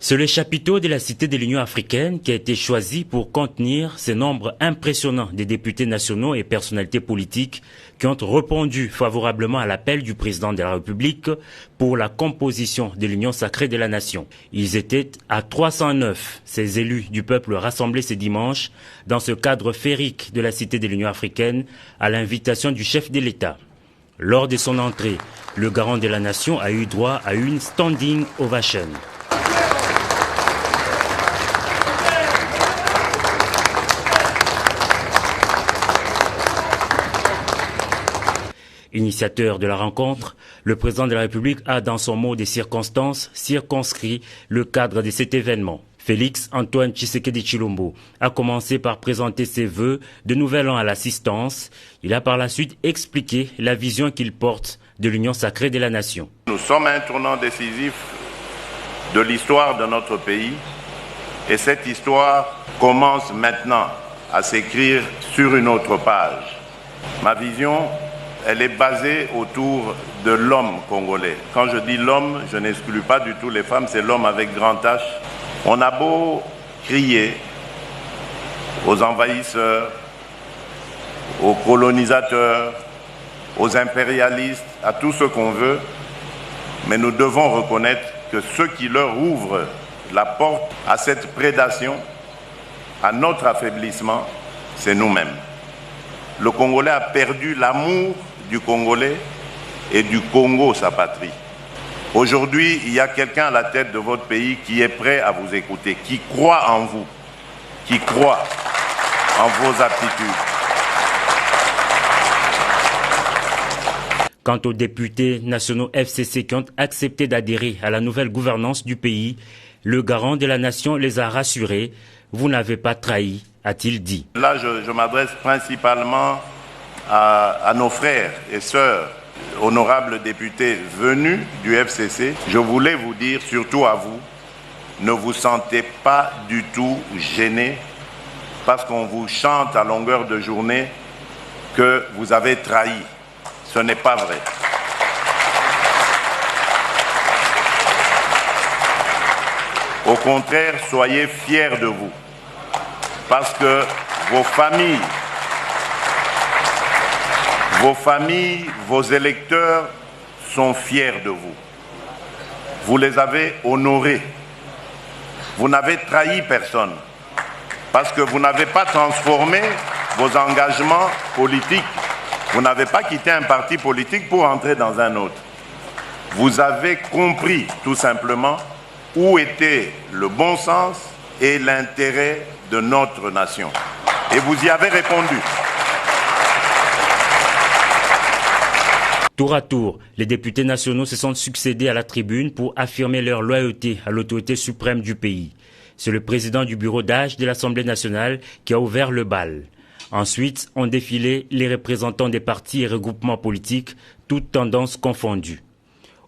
C'est le chapiteau de la Cité de l'Union africaine qui a été choisi pour contenir ce nombre impressionnant des députés nationaux et personnalités politiques qui ont répondu favorablement à l'appel du président de la République pour la composition de l'Union sacrée de la nation. Ils étaient à 309, ces élus du peuple rassemblés ce dimanche dans ce cadre féerique de la Cité de l'Union africaine à l'invitation du chef de l'État. Lors de son entrée, le garant de la nation a eu droit à une standing ovation. Initiateur de la rencontre, le président de la République a, dans son mot des circonstances, circonscrit le cadre de cet événement. Félix Antoine Tshisekedi Tshilombo a commencé par présenter ses vœux de nouvel an à l'assistance. Il a par la suite expliqué la vision qu'il porte de l'Union sacrée de la nation. Nous sommes à un tournant décisif de l'histoire de notre pays et cette histoire commence maintenant à s'écrire sur une autre page. Ma vision, elle est basée autour de l'homme congolais. Quand je dis l'homme, je n'exclus pas du tout les femmes, c'est l'homme avec grand H. On a beau crier aux envahisseurs, aux colonisateurs, aux impérialistes, à tout ce qu'on veut, mais nous devons reconnaître que ceux qui leur ouvrent la porte à cette prédation, à notre affaiblissement, c'est nous-mêmes. Le Congolais a perdu l'amour du Congolais et du Congo, sa patrie. Aujourd'hui, il y a quelqu'un à la tête de votre pays qui est prêt à vous écouter, qui croit en vous, qui croit en vos aptitudes. Quant aux députés nationaux FCC qui ont accepté d'adhérer à la nouvelle gouvernance du pays, le garant de la nation les a rassurés. Vous n'avez pas trahi, a-t-il dit. Là, je m'adresse principalement à nos frères et sœurs, honorables députés venus du FCC. Je voulais vous dire, surtout à vous, ne vous sentez pas du tout gênés parce qu'on vous chante à longueur de journée que vous avez trahi. Ce n'est pas vrai. Au contraire, soyez fiers de vous parce que vos familles, vos électeurs sont fiers de vous. Vous les avez honorés. Vous n'avez trahi personne parce que vous n'avez pas transformé vos engagements politiques. Vous n'avez pas quitté un parti politique pour entrer dans un autre. Vous avez compris tout simplement où était le bon sens et l'intérêt de notre nation. Et vous y avez répondu. Tour à tour, les députés nationaux se sont succédés à la tribune pour affirmer leur loyauté à l'autorité suprême du pays. C'est le président du bureau d'âge de l'Assemblée nationale qui a ouvert le bal. Ensuite, ont défilé les représentants des partis et regroupements politiques, toutes tendances confondues.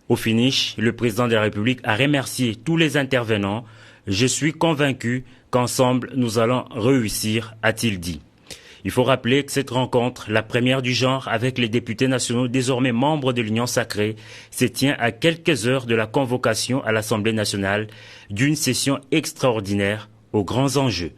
Au finish, le président de la République a remercié tous les intervenants. « Je suis convaincu qu'ensemble, nous allons réussir », a-t-il dit. Il faut rappeler que cette rencontre, la première du genre avec les députés nationaux désormais membres de l'Union sacrée, se tient à quelques heures de la convocation à l'Assemblée nationale d'une session extraordinaire aux grands enjeux.